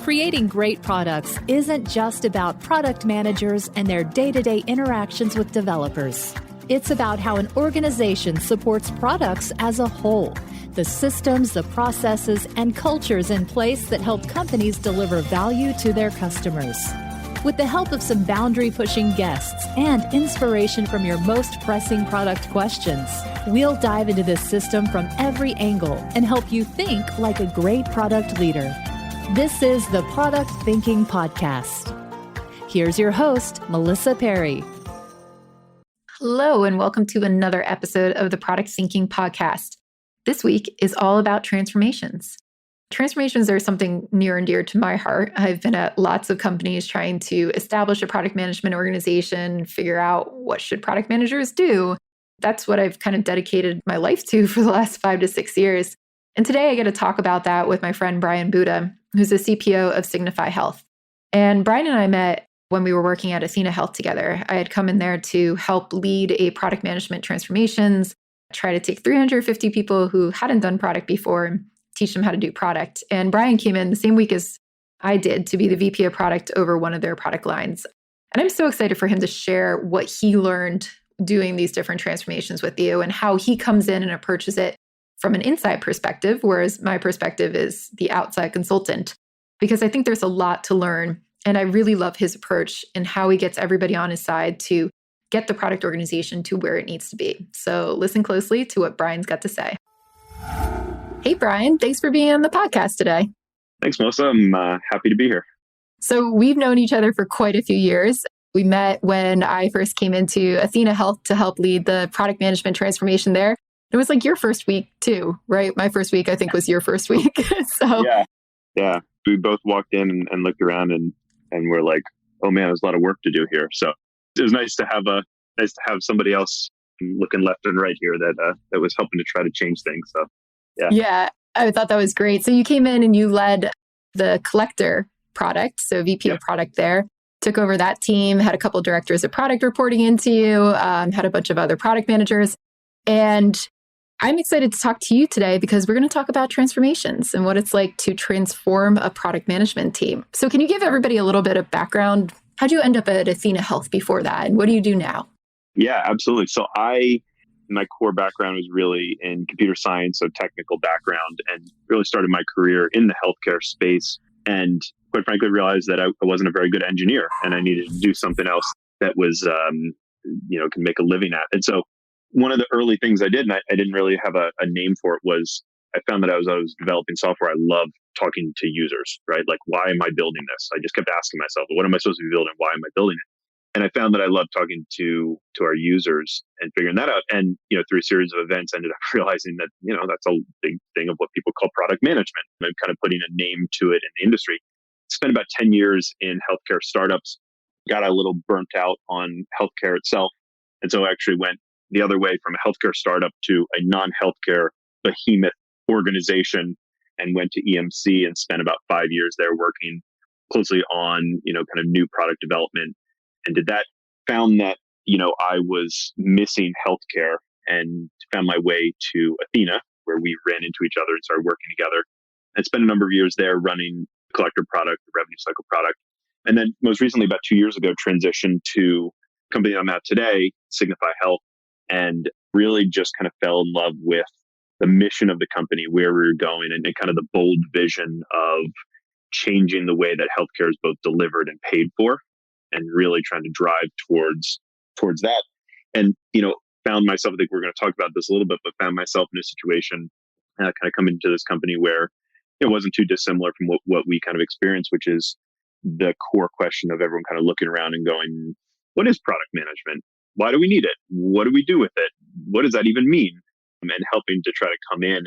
Creating great products isn't just about product managers and their day-to-day interactions with developers. It's about how an organization supports products as a whole, the systems, the processes, and cultures in place that help companies deliver value to their customers. With the help of some boundary-pushing guests and inspiration from your most pressing product questions, we'll dive into this system from every angle and help you think like a great product leader. This is the Product Thinking Podcast. Here's your host, Melissa Perri. Hello, and welcome to another episode of the Product Thinking Podcast. This week is all about transformations. Transformations are something near and dear to my heart. I've been at lots of companies trying to establish a product management organization, figure out what should product managers do. That's what I've kind of dedicated my life to for the last 5 to 6 years. And today I get to talk about that with my friend Brian Bhuta, who's the CPO of Signify Health. And Brian and I met when we were working at Athena Health together. I had come in there to help lead a product management transformations, try to take 350 people who hadn't done product before and teach them how to do product. And Brian came in the same week as I did to be the VP of product over one of their product lines. And I'm so excited for him to share what he learned doing these different transformations with you and how he comes in and approaches it from an inside perspective, whereas my perspective is the outside consultant, because I think there's a lot to learn. And I really love his approach and how he gets everybody on his side to get the product organization to where it needs to be. So listen closely to what Brian's got to say. Hey, Brian, thanks for being on the podcast today. Thanks, Melissa. I'm happy to be here. So we've known each other for quite a few years. We met when I first came into Athena Health to help lead the product management transformation there. It was like your first week too, right? My first week, I think, was your first week. So Yeah. We both walked in and looked around and we're like, oh man, there's a lot of work to do here. So it was nice to have somebody else looking left and right here that was helping to try to change things. So yeah, I thought that was great. So you came in and you led the collector product, so VP of product there. Took over that team, had a couple of directors of product reporting into you, had a bunch of other product managers. And I'm excited to talk to you today because we're going to talk about transformations and what it's like to transform a product management team. So can you give everybody a little bit of background? How'd you end up at Athena Health before that? And what do you do now? Yeah, absolutely. So my core background was really in computer science, so technical background, and really started my career in the healthcare space. And quite frankly, realized that I wasn't a very good engineer and I needed to do something else that was, can make a living at. And so one of the early things I did, and I didn't really have a name for it, was I found that I was developing software. I love talking to users, right? Like, why am I building this? I just kept asking myself, what am I supposed to be building? Why am I building it? And I found that I loved talking to our users and figuring that out. And, through a series of events, ended up realizing that, that's a big thing of what people call product management and kind of putting a name to it in the industry. Spent about 10 years in healthcare startups, got a little burnt out on healthcare itself. And so I actually went the other way from a healthcare startup to a non-healthcare behemoth organization and went to EMC and spent about 5 years there working closely on, kind of new product development, and did that. Found that, I was missing healthcare and found my way to Athena, where we ran into each other and started working together, and spent a number of years there running the collector product, the revenue cycle product. And then most recently, about 2 years ago, transitioned to the company I'm at today, Signify Health, and really just kind of fell in love with the mission of the company, where we were going, and kind of the bold vision of changing the way that healthcare is both delivered and paid for, and really trying to drive towards that. And, found myself, I think we're going to talk about this a little bit, but found myself in a situation kind of coming into this company where it wasn't too dissimilar from what we kind of experienced, which is the core question of everyone kind of looking around and going, what is product management? Why do we need it? What do we do with it? What does that even mean? And helping to try to come in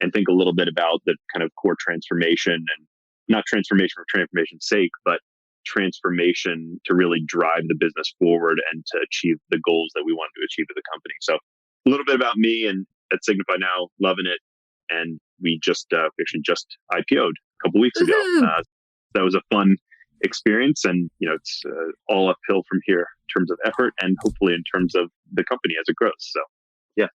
and think a little bit about the kind of core transformation, and not transformation for transformation's sake, but transformation to really drive the business forward and to achieve the goals that we wanted to achieve as a company. So a little bit about me, and at Signify now, loving it. And we actually just IPO'd a couple weeks ago. That was a fun experience, and it's all uphill from here in terms of effort and hopefully in terms of the company as it grows. So yeah.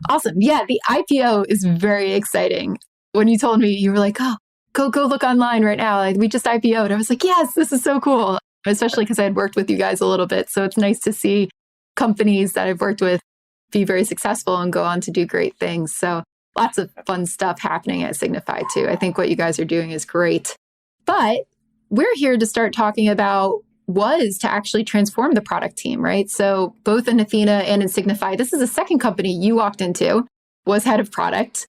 Awesome. Yeah, the IPO is very exciting. When you told me, you were like, oh, go look online right now. Like, we just IPO'd. I was like, yes, this is so cool. Especially because I had worked with you guys a little bit. So it's nice to see companies that I've worked with be very successful and go on to do great things. So lots of fun stuff happening at Signify too. I think what you guys are doing is great. But we're here to start talking about was to actually transform the product team, right? So both in Athena and in Signify, this is the second company you walked into, was head of product,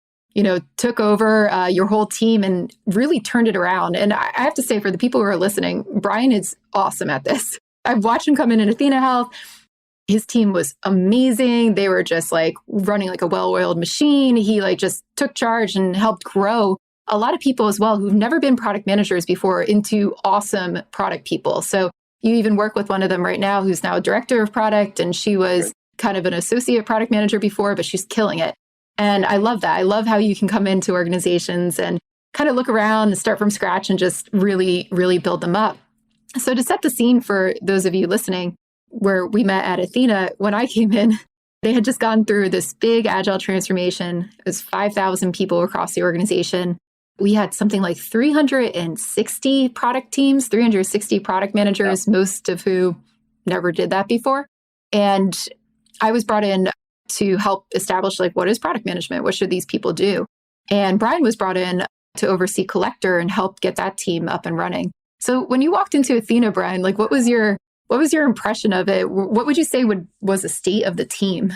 took over your whole team and really turned it around. And I have to say, for the people who are listening, Brian is awesome at this. I've watched him come in Athena Health. His team was amazing. They were just like running like a well-oiled machine. He like just took charge and helped grow a lot of people as well who've never been product managers before into awesome product people. So you even work with one of them right now who's now a director of product, and she was kind of an associate product manager before, but she's killing it. And I love that. I love how you can come into organizations and kind of look around and start from scratch and just really, really build them up. So to set the scene for those of you listening, where we met at Athena, when I came in, they had just gone through this big agile transformation. It was 5,000 people across the organization. We had something like 360 product teams, 360 product managers, most of who never did that before. And I was brought in to help establish, like, what is product management? What should these people do? And Brian was brought in to oversee Collector and help get that team up and running. So when you walked into Athena, Brian, like, what was your impression of it? What would you say was the state of the team?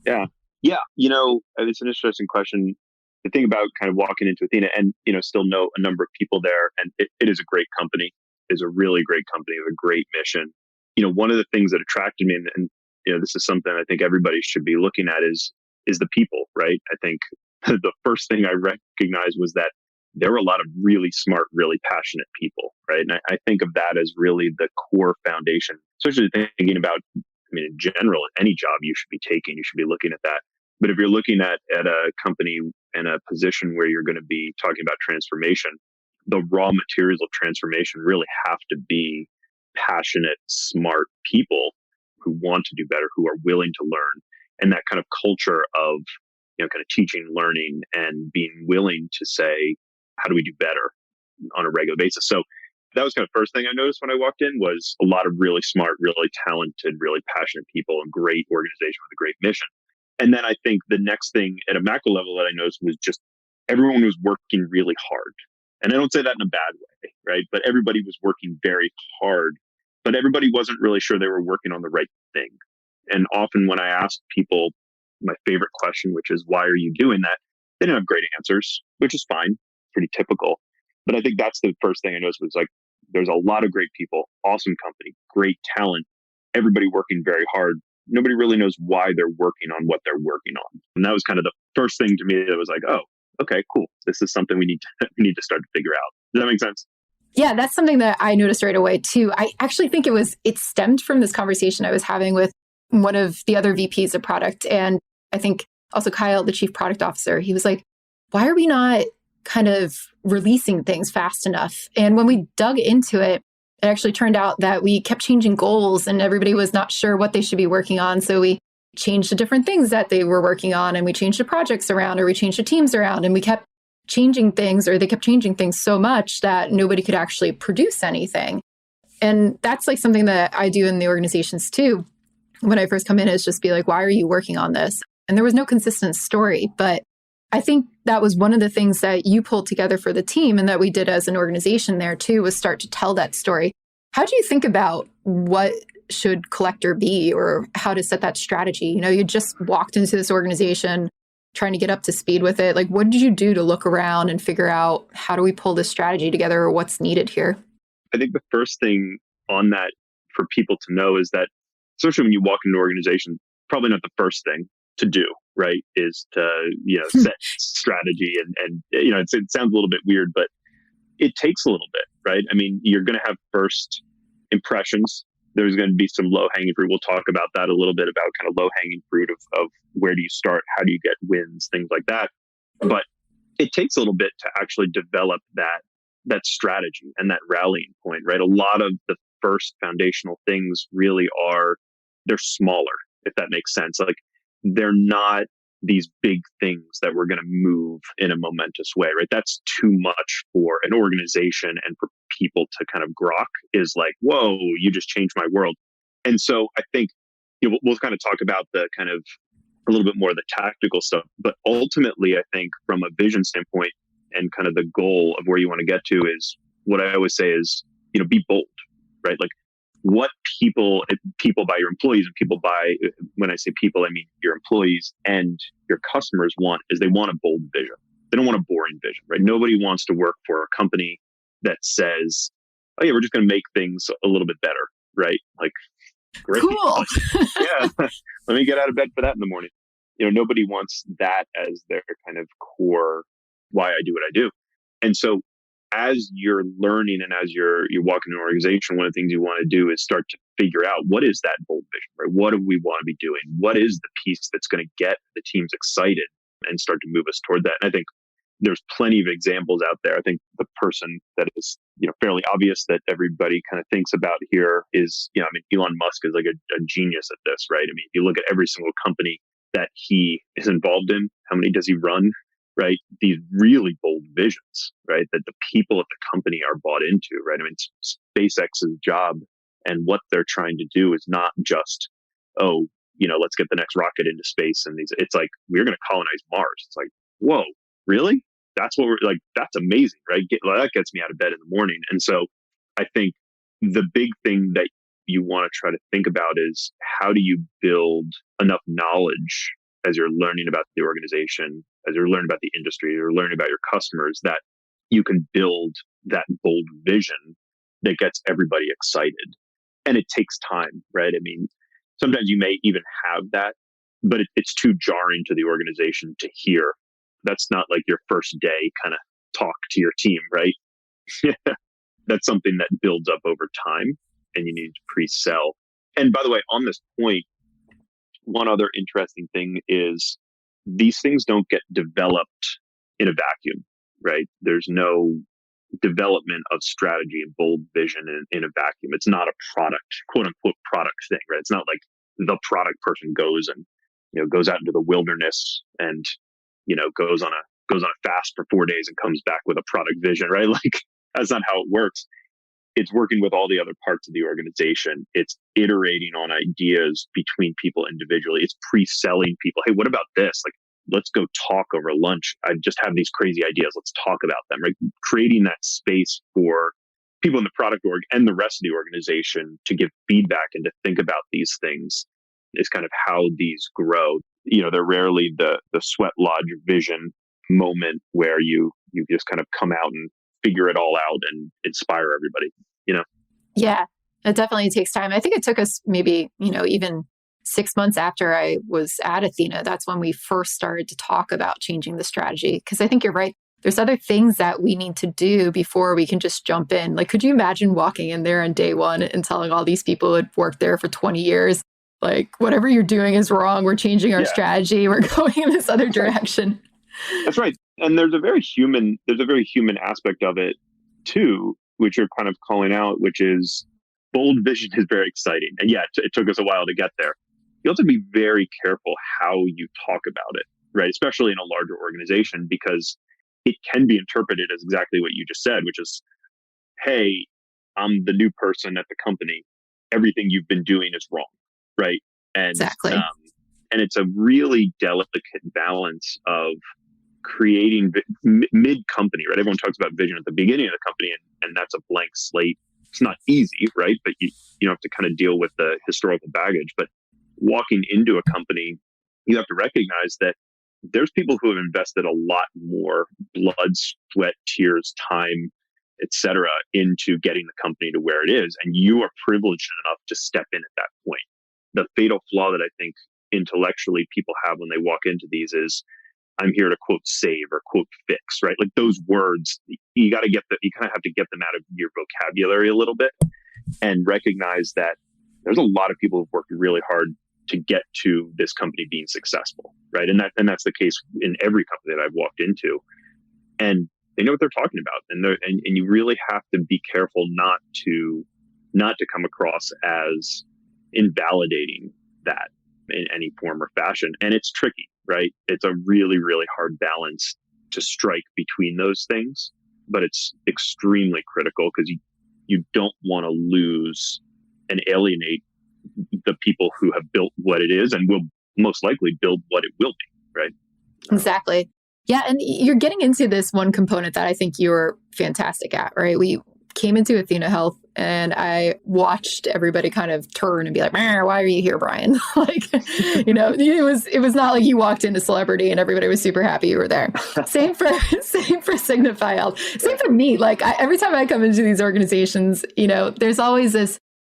Yeah. It's an interesting question. The thing about kind of walking into Athena and, still know a number of people there, and it is a great company, is a really great company with a great mission. One of the things that attracted me, and this is something I think everybody should be looking at is the people, right? I think the first thing I recognized was that there were a lot of really smart, really passionate people, right? And I think of that as really the core foundation, especially thinking about, in general, any job you should be taking, you should be looking at that. But if you're looking at a company in a position where you're going to be talking about transformation, the raw materials of transformation really have to be passionate, smart people who want to do better, who are willing to learn, and that kind of culture of, kind of teaching, learning, and being willing to say, how do we do better on a regular basis? So that was kind of the first thing I noticed when I walked in, was a lot of really smart, really talented, really passionate people, and great organization with a great mission. And then I think the next thing at a macro level that I noticed was just everyone was working really hard. And I don't say that in a bad way, right? But everybody was working very hard, but everybody wasn't really sure they were working on the right thing. And often when I asked people my favorite question, which is, why are you doing that? They didn't have great answers, which is fine, pretty typical. But I think that's the first thing I noticed was, like, there's a lot of great people, awesome company, great talent, everybody working very hard. Nobody really knows why they're working on what they're working on. And that was kind of the first thing to me that was like, oh, okay, cool. This is something we need to start to figure out. Does that make sense? Yeah, that's something that I noticed right away too. I actually think it stemmed from this conversation I was having with one of the other VPs of product. And I think also Kyle, the chief product officer, he was like, why are we not kind of releasing things fast enough? And when we dug into it, it actually turned out that we kept changing goals and everybody was not sure what they should be working on. So we changed the different things that they were working on, and we changed the projects around, or we changed the teams around, and we kept changing things, or they kept changing things so much that nobody could actually produce anything. And that's like something that I do in the organizations too. When I first come in, is just be like, why are you working on this? And there was no consistent story, but I think that was one of the things that you pulled together for the team and that we did as an organization there too, was start to tell that story. How do you think about what should Collector be, or how to set that strategy? You just walked into this organization trying to get up to speed with it. Like, what did you do to look around and figure out, how do we pull this strategy together, or what's needed here? I think the first thing on that for people to know is that, especially when you walk into an organization, probably not the first thing to do, right, is to, set strategy. And it sounds a little bit weird, but it takes a little bit, right? I mean, you're going to have first impressions. There's going to be some low-hanging fruit. We'll talk about that a little bit, about kind of low-hanging fruit of where do you start? How do you get wins? Things like that. But it takes a little bit to actually develop that strategy and that rallying point, right? A lot of the first foundational things really they're smaller, if that makes sense. Like, they're not these big things that we're going to move in a momentous way, right? That's too much for an organization and for people to kind of grok, is like, whoa, you just changed my world. And so I think, we'll kind of talk about the kind of a little bit more of the tactical stuff, but ultimately I think from a vision standpoint and kind of the goal of where you want to get to is what I always say is, be bold, right? Like what people by your employees and people by, when I say people, I mean your employees and your customers they want a bold vision. They don't want a boring vision, right? Nobody wants to work for a company that says, oh yeah, we're just going to make things a little bit better, right? Like, great. Cool. Yeah. Let me get out of bed for that in the morning. Nobody wants that as their kind of core why I do what I do. And so as you're learning and as you're walking an organization, one of the things you want to do is start to figure out what is that bold vision, right? What do we want to be doing? What is the piece that's going to get the teams excited and start to move us toward that? And I think there's plenty of examples out there. I think the person that is, fairly obvious that everybody kind of thinks about here is, Elon Musk is like a genius at this, right? I mean, if you look at every single company that he is involved in, how many does he run, right? These really bold visions, right? That the people at the company are bought into, right? I mean, SpaceX's job and what they're trying to do is not just, let's get the next rocket into space. And it's like, we're going to colonize Mars. It's like, whoa, really? That's what we're like, that's amazing, right? That gets me out of bed in the morning. And so I think the big thing that you want to try to think about is how do you build enough knowledge as you're learning about the organization, as you're learning about the industry, you're learning about your customers, that you can build that bold vision that gets everybody excited. And it takes time, right? I mean, sometimes you may even have that, but it's too jarring to the organization to hear. That's not like your first day kind of talk to your team, right? That's something that builds up over time and you need to pre-sell. And by the way, on this point, one other interesting thing is these things don't get developed in a vacuum, right? There's no development of strategy and bold vision in a vacuum. It's not a product, quote unquote product thing, right? It's not like the product person goes and, goes out into the wilderness and, goes on a fast for 4 days and comes back with a product vision, right? Like that's not how it works. It's working with all the other parts of the organization. It's iterating on ideas between people individually. It's pre-selling people. Hey, what about this? Like, let's go talk over lunch. I just have these crazy ideas. Let's talk about them, right? Creating that space for people in the product org and the rest of the organization to give feedback and to think about these things is kind of how these grow. They're rarely the sweat lodge vision moment where you just kind of come out and figure it all out and inspire everybody, Yeah, it definitely takes time. I think it took us maybe, even 6 months after I was at Athena, that's when we first started to talk about changing the strategy. Because I think you're right. There's other things that we need to do before we can just jump in. Like, could you imagine walking in there on day one and telling all these people who had worked there for 20 years, like, whatever you're doing is wrong. We're changing our strategy. We're going in this other direction. That's right. And there's a very human aspect of it too, which you're kind of calling out, which is bold vision is very exciting. And it took us a while to get there. You have to be very careful how you talk about it, right? Especially in a larger organization, because it can be interpreted as exactly what you just said, which is, hey, I'm the new person at the company. Everything you've been doing is wrong, right? And exactly. And it's a really delicate balance of creating mid-company, right? Everyone talks about vision at the beginning of the company, and that's a blank slate. It's not easy, right? But you have to kind of deal with the historical baggage. But walking into a company, you have to recognize that there's people who have invested a lot more blood, sweat, tears, time, etc., into getting the company to where it is. And you are privileged enough to step in at that point. The fatal flaw that I think intellectually people have when they walk into these is, I'm here to quote save or quote fix, right? Like those words, you kind of have to get them out of your vocabulary a little bit and recognize that there's a lot of people who've worked really hard to get to this company being successful, right? And that's the case in every company that I've walked into, and they know what they're talking about. And you really have to be careful not to come across as invalidating that, in any form or fashion. And it's tricky, right? It's a really, really hard balance to strike between those things, but it's extremely critical because you don't want to lose and alienate the people who have built what it is and will most likely build what it will be, right? Exactly. Yeah. And you're getting into this one component that I think you're fantastic at, right? We came into Athena Health and I watched everybody kind of turn and be like, why are you here, Brian? Like, it was not like you walked into celebrity and everybody was super happy you were there. Same for Signify Health. Same for me. Like every time I come into these organizations, there's always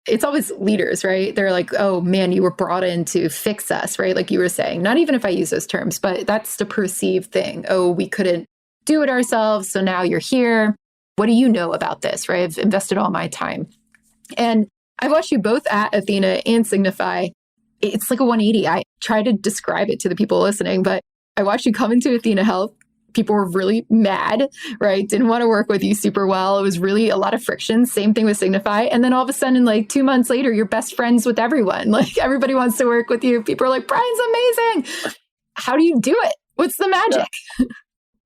it's always leaders, right? They're like, oh man, you were brought in to fix us, right? Like you were saying, not even if I use those terms, but that's the perceived thing. Oh, we couldn't do it ourselves. So now you're here. What do you know about this, right? I've invested all my time. And I've watched you both at Athena and Signify. It's like a 180. I try to describe it to the people listening, but I watched you come into Athena Health. People were really mad, right? Didn't want to work with you super well. It was really a lot of friction. Same thing with Signify. And then all of a sudden, like 2 months later, you're best friends with everyone. Like everybody wants to work with you. People are like, Brian's amazing. How do you do it? What's the magic? Yeah.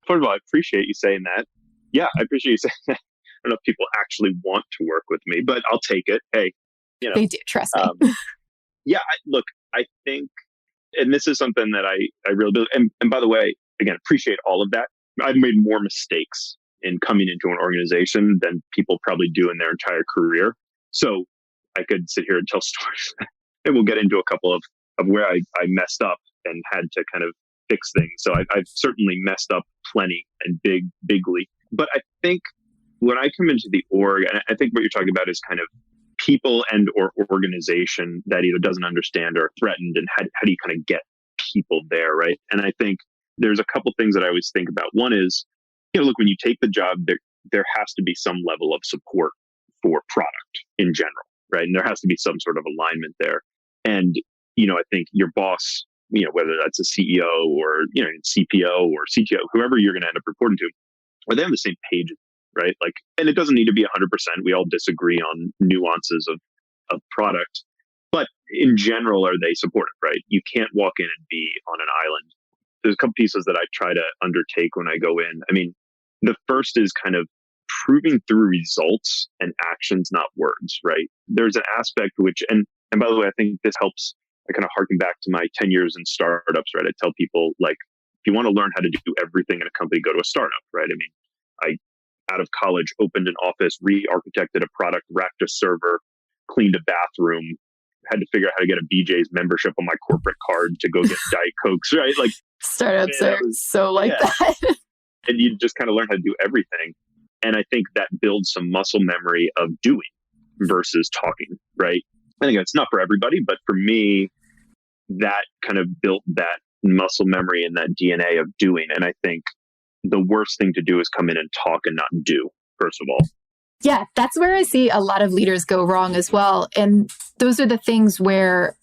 First of all, I appreciate you saying that. Yeah, I appreciate you saying that. I don't know if people actually want to work with me, but I'll take it. Hey, they do, trust me. Yeah, look, I think, and this is something that I really believe, and by the way, again, appreciate all of that. I've made more mistakes in coming into an organization than people probably do in their entire career. So I could sit here and tell stories and we'll get into a couple of where I messed up and had to kind of fix things. So I've certainly messed up plenty and bigly. But I think when I come into the org, and I think what you're talking about is kind of people and or organization that either doesn't understand or are threatened, and how do you kind of get people there, right? And I think there's a couple things that I always think about. One is, look, when you take the job, there has to be some level of support for product in general, right? And there has to be some sort of alignment there. And, I think your boss, whether that's a CEO or, CPO or CTO, whoever you're going to end up reporting to, are they on the same page, right? Like, and it doesn't need to be 100%. We all disagree on nuances of product, but in general, are they supportive, right? You can't walk in and be on an island. There's a couple pieces that I try to undertake when I go in. I mean, the first is kind of proving through results and actions, not words, right? There's an aspect which, and by the way, I think this helps. I kind of harken back to my 10 years in startups, right? I tell people, like, if you want to learn how to do everything in a company, go to a startup, right? I mean, I, out of college, opened an office, re-architected a product, racked a server, cleaned a bathroom, had to figure out how to get a BJ's membership on my corporate card to go get Diet Cokes, right? Like, startups are so like that. And you just kind of learn how to do everything. And I think that builds some muscle memory of doing versus talking, right? I think it's not for everybody, but for me, that kind of built that muscle memory and that DNA of doing. And I think the worst thing to do is come in and talk and not do, first of all. Yeah, that's where I see a lot of leaders go wrong as well. And those are the things where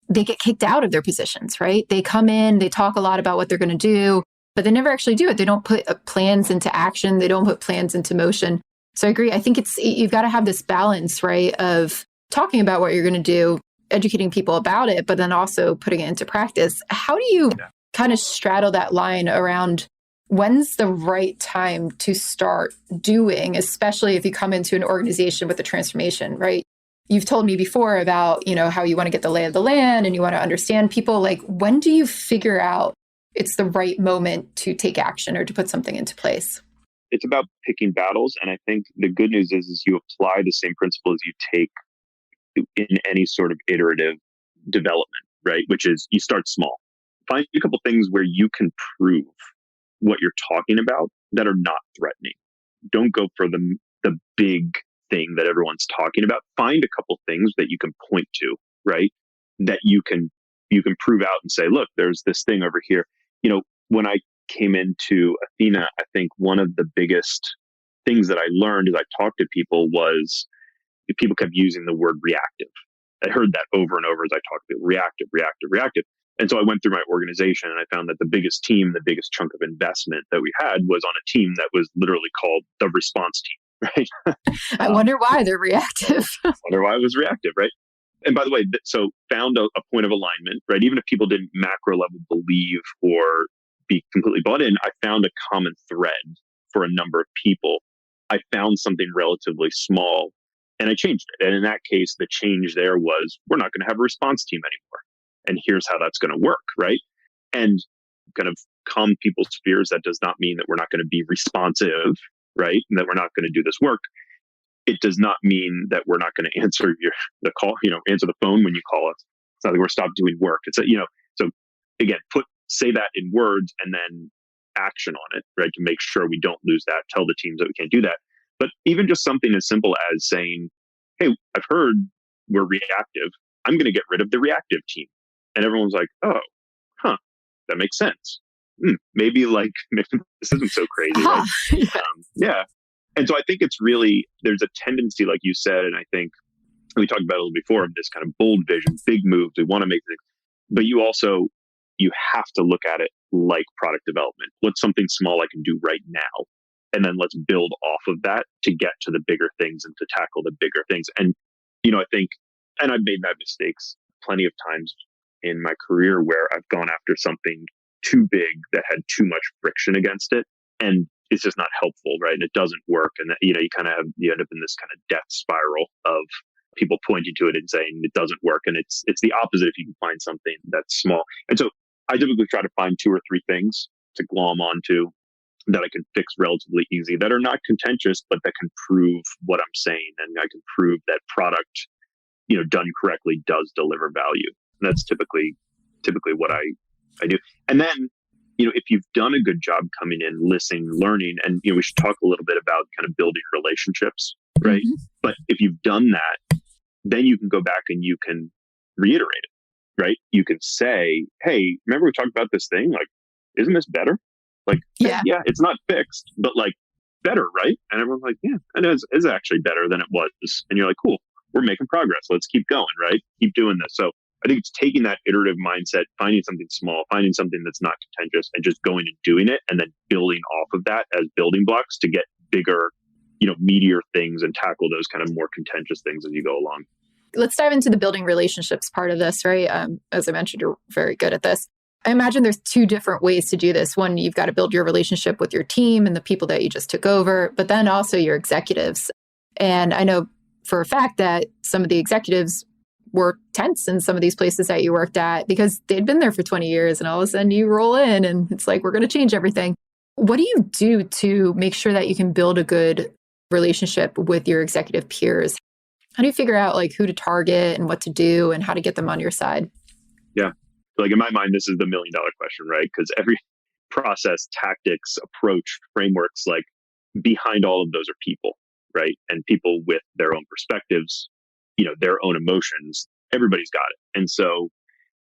they get kicked out of their positions, right? They come in, they talk a lot about what they're going to do, but they never actually do it. They don't put plans into action. They don't put plans into motion. So I agree. I think you've got to have this balance, right, of talking about what you're going to do, educating people about it, but then also putting it into practice. How do you kind of straddle that line around when's the right time to start doing, especially if you come into an organization with a transformation, right? You've told me before about, how you want to get the lay of the land and you want to understand people. Like, when do you figure out it's the right moment to take action or to put something into place? It's about picking battles. And I think the good news is you apply the same principles you take in any sort of iterative development, right? Which is you start small. Find a couple things where you can prove what you're talking about that are not threatening. Don't go for the big thing that everyone's talking about. Find a couple things that you can point to, right? That you can prove out and say, look, there's this thing over here. When I came into Athena, I think one of the biggest things that I learned as I talked to people was people kept using the word reactive. I heard that over and over as I talked to people, reactive. And so I went through my organization and I found that the biggest team, the biggest chunk of investment that we had was on a team that was literally called the response team, right? I wonder why they're reactive. I wonder why it was reactive, right? And by the way, so found a point of alignment, right? Even if people didn't macro level believe or be completely bought in, I found a common thread for a number of people. I found something relatively small and I changed it. And in that case, the change there was, we're not going to have a response team anymore. And here's how that's going to work, right? And kind of calm people's fears. That does not mean that we're not going to be responsive, right? And that we're not going to do this work. It does not mean that we're not going to answer the call, answer the phone when you call us. It's not like we're stopped doing work. It's so again, say that in words and then action on it, right? To make sure we don't lose that. Tell the teams that we can't do that. But even just something as simple as saying, hey, I've heard we're reactive. I'm going to get rid of the reactive team. And everyone's like, oh, that makes sense. Maybe this isn't so crazy. Yeah. And so I think it's really, there's a tendency, like you said, and I think we talked about it a little before, of this kind of bold vision, big moves. We want to make things, but you have to look at it like product development. What's something small I can do right now? And then let's build off of that to get to the bigger things and to tackle the bigger things. And, I think, and I've made that mistakes plenty of times in my career where I've gone after something too big that had too much friction against it. And it's just not helpful, right? And it doesn't work. And you end up in this kind of death spiral of people pointing to it and saying it doesn't work. And it's the opposite if you can find something that's small. And so I typically try to find 2 or 3 things to glom onto that I can fix relatively easy, that are not contentious, but that can prove what I'm saying. And I can prove that product, done correctly does deliver value. And that's typically what I do. And then, if you've done a good job coming in, listening, learning, and, we should talk a little bit about kind of building relationships, right? Mm-hmm. But if you've done that, then you can go back and you can reiterate it, right? You can say, hey, remember we talked about this thing? Like, isn't this better? Like, yeah, it's not fixed, but better, right? And everyone's like, yeah, it is actually better than it was. And you're like, cool, we're making progress. Let's keep going, right? Keep doing this. So I think it's taking that iterative mindset, finding something small, finding something that's not contentious, and just going and doing it, and then building off of that as building blocks to get bigger, meatier things and tackle those kind of more contentious things as you go along. Let's dive into the building relationships part of this, right? As I mentioned, you're very good at this. I imagine there's 2 different ways to do this. One, you've got to build your relationship with your team and the people that you just took over, but then also your executives. And I know for a fact that some of the executives were tense in some of these places that you worked at because they'd been there for 20 years and all of a sudden you roll in and it's like, we're going to change everything. What do you do to make sure that you can build a good relationship with your executive peers? How do you figure out who to target and what to do and how to get them on your side? Yeah. In my mind, this is the $1 million question, right? Because every process, tactics, approach, frameworks, behind all of those are people, right? And people with their own perspectives, their own emotions. Everybody's got it. And so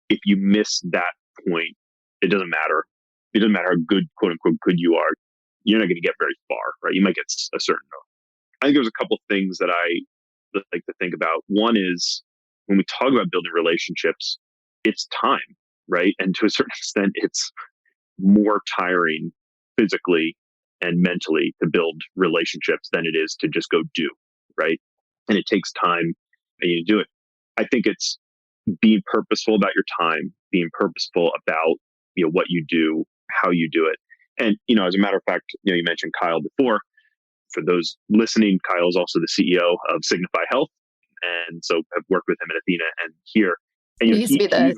if you miss that point, it doesn't matter. It doesn't matter how good, quote unquote, good you are. You're not going to get very far, right? You might get a certain note. I think there's a couple things that I like to think about. One is when we talk about building relationships, it's time, right? And to a certain extent, it's more tiring physically and mentally to build relationships than it is to just go do, right? And it takes time and you do it. I think it's being purposeful about your time, being purposeful about, what you do, how you do it. And, as a matter of fact, you mentioned Kyle before. For those listening, Kyle is also the CEO of Signify Health. And so I've worked with him at Athena and here. And, he used to be the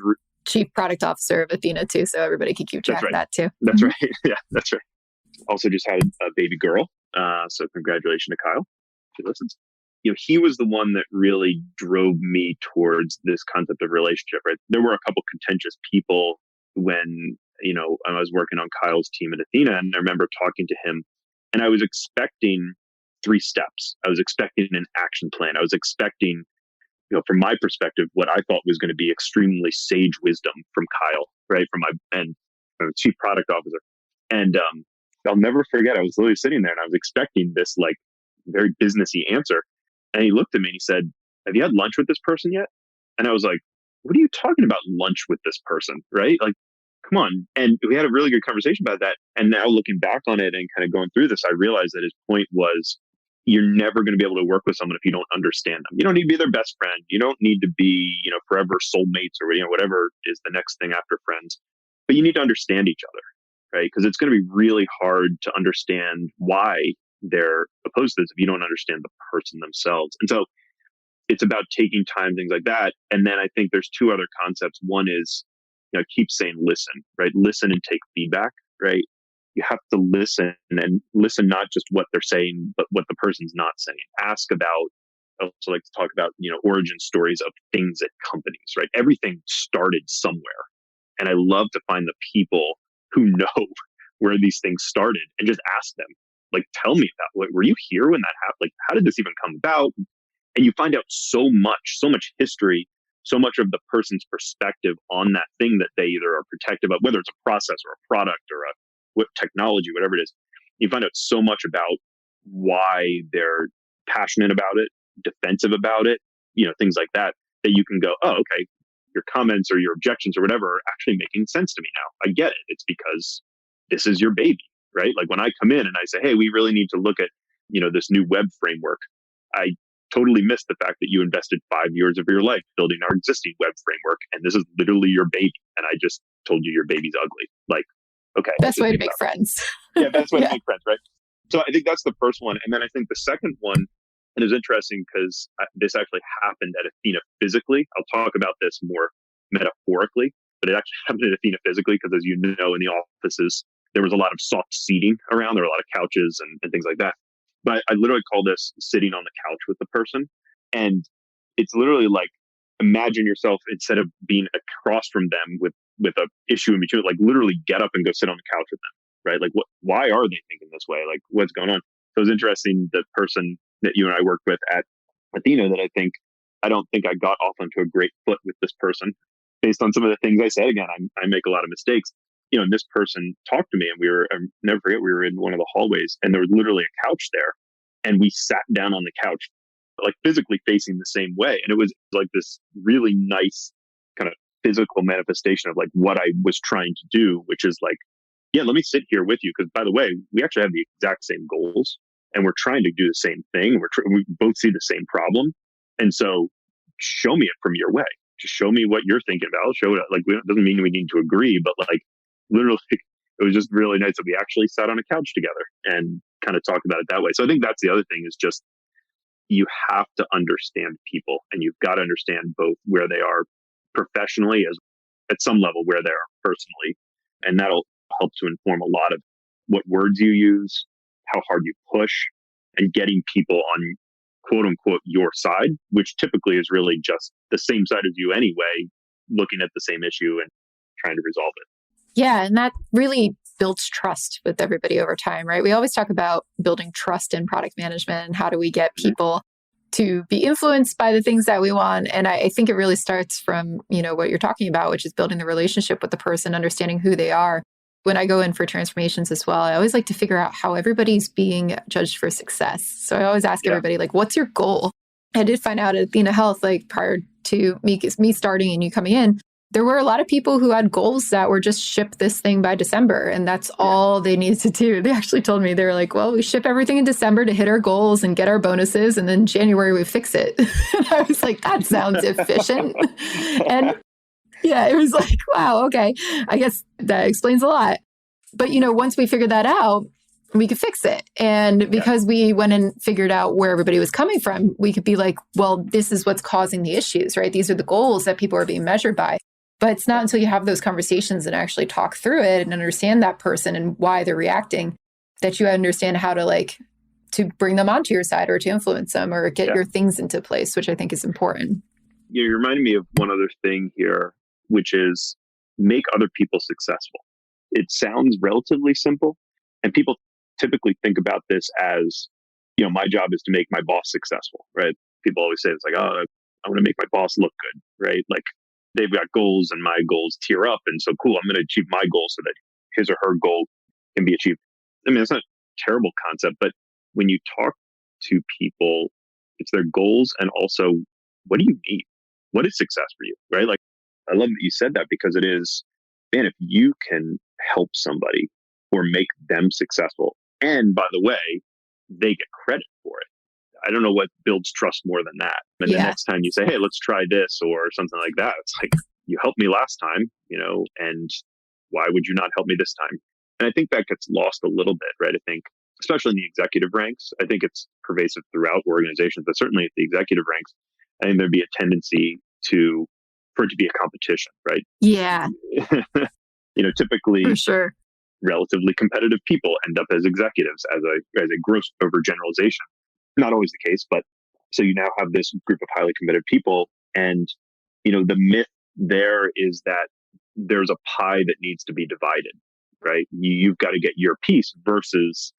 chief product officer of Athena too. So everybody can keep track of that too. That's right. Yeah, that's right. Also just had a baby girl. So congratulations to Kyle, if he listens. He was the one that really drove me towards this concept of relationship, right? There were a couple contentious people when, I was working on Kyle's team at Athena, and I remember talking to him and I was expecting 3 steps. I was expecting an action plan. I was expecting, from my perspective, what I thought was going to be extremely sage wisdom from Kyle, right? From my chief product officer. And I'll never forget, I was literally sitting there and I was expecting this very businessy answer. And he looked at me and he said, have you had lunch with this person yet? And I was like, what are you talking about, lunch with this person? Right? Come on. And we had a really good conversation about that. And now looking back on it and kind of going through this, I realized that his point was you're never going to be able to work with someone if you don't understand them. You don't need to be their best friend. You don't need to be, forever soulmates or, whatever is the next thing after friends. But you need to understand each other, right? Because it's going to be really hard to understand why they're opposed to this if you don't understand the person themselves. And so it's about taking time, things like that. And then I think there's two other concepts. One is, I keep saying listen, right? Listen and take feedback, right? You have to listen and listen, not just what they're saying, but what the person's not saying. Ask about, I also like to talk about, origin stories of things at companies, right? Everything started somewhere. And I love to find the people who know where these things started and just ask them, like, tell me about, were you here when that happened? Like, how did this even come about? And you find out so much history, so much of the person's perspective on that thing that they either are protective of, whether it's a process or a product or what technology, whatever it is. You find out so much about why they're passionate about it, defensive about it, things like that, that you can go, oh, okay, your comments or your objections or whatever are actually making sense to me now. I get it. It's because this is your baby, right? Like when I come in and I say, hey, we really need to look at, this new web framework. I totally missed the fact that you invested 5 years of your life building our existing web framework. And this is literally your baby. And I just told you your baby's ugly. Like, okay. Best way to make friends. Yeah, best way to make friends, right? So I think that's the first one. And then I think the second one, and it was interesting because this actually happened at Athena physically. I'll talk about this more metaphorically, but it actually happened at Athena physically because, as you know, in the offices, there was a lot of soft seating around. There were a lot of couches and things like that. But I literally call this sitting on the couch with the person. And it's literally like, imagine yourself, instead of being across from them with a issue in between, like literally get up and go sit on the couch with them, right? Like, why are they thinking this way? Like, what's going on? So it was interesting, the person that you and I worked with at Athena, that I don't think I got off onto a great foot with this person based on some of the things I said. Again, I make a lot of mistakes. And this person talked to me, and I'll never forget, we were in one of the hallways and there was literally a couch there, and we sat down on the couch, like physically facing the same way. And it was like this really nice kind of physical manifestation of like what I was trying to do, which is like, yeah, let me sit here with you. Because by the way, we actually have the exact same goals and we're trying to do the same thing. We both see the same problem. And so show me it from your way. Just show me what you're thinking about. I'll show it. Like, it doesn't mean we need to agree, but like literally, it was just really nice that we actually sat on a couch together and kind of talked about it that way. So I think that's the other thing, is just you have to understand people, and you've got to understand both where they are professionally as at some level where they are personally. And that'll help to inform a lot of what words you use, how hard you push, and getting people on quote unquote your side, which typically is really just the same side as you anyway, looking at the same issue and trying to resolve it. Yeah. And that really builds trust with everybody over time, right? We always talk about building trust in product management and how do we get people to be influenced by the things that we want. And I think it really starts from, what you're talking about, which is building the relationship with the person, understanding who they are. When I go in for transformations as well, I always like to figure out how everybody's being judged for success. So I always ask everybody, like, what's your goal? I did find out at Athena Health, like prior to me starting and you coming in, there were a lot of people who had goals that were just ship this thing by December. And that's all they needed to do. They actually told me, they were like, well, we ship everything in December to hit our goals and get our bonuses. And then January, we fix it. And I was like, that sounds efficient. And yeah, it was like, wow, okay. I guess that explains a lot. But, once we figured that out, we could fix it. And because we went and figured out where everybody was coming from, we could be like, well, this is what's causing the issues, right? These are the goals that people are being measured by. But it's not until you have those conversations and actually talk through it and understand that person and why they're reacting that you understand how to bring them onto your side or to influence them or get your things into place, which I think is important. You reminded me of one other thing here, which is make other people successful. It sounds relatively simple, and people typically think about this as, my job is to make my boss successful, right? People always say it's like, oh, I want to make my boss look good, right? Like they've got goals and my goals tier up. And so cool, I'm going to achieve my goal so that his or her goal can be achieved. I mean, it's not a terrible concept, but when you talk to people, it's their goals and also what do you need? What is success for you, right? Like, I love that you said that, because it is, man, if you can help somebody or make them successful, and by the way, they get credit for it, I don't know what builds trust more than that. And the next time you say, hey, let's try this or something like that, it's like, you helped me last time, and why would you not help me this time? And I think that gets lost a little bit, right? I think, especially in the executive ranks, I think it's pervasive throughout organizations, but certainly at the executive ranks, I think there'd be a tendency for it to be a competition, right? Yeah. Typically, for sure, relatively competitive people end up as executives as a gross overgeneralization. Not always the case, but so you now have this group of highly committed people, and the myth there is that there's a pie that needs to be divided, right? You've got to get your piece versus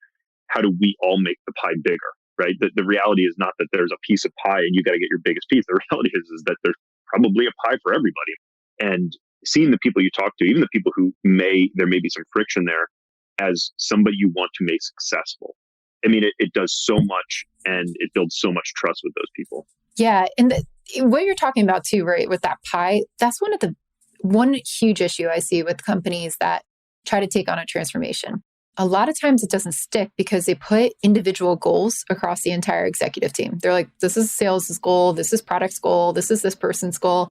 how do we all make the pie bigger, right? The reality is not that there's a piece of pie and you got to get your biggest piece. The reality is that there's probably a pie for everybody. And seeing the people you talk to, even the people who there may be some friction there, as somebody you want to make successful. I mean, it does so much, and it builds so much trust with those people. Yeah. And what you're talking about too, right, with that pie, that's one huge issue I see with companies that try to take on a transformation. A lot of times it doesn't stick because they put individual goals across the entire executive team. They're like, this is sales' goal, this is product's goal, this is this person's goal.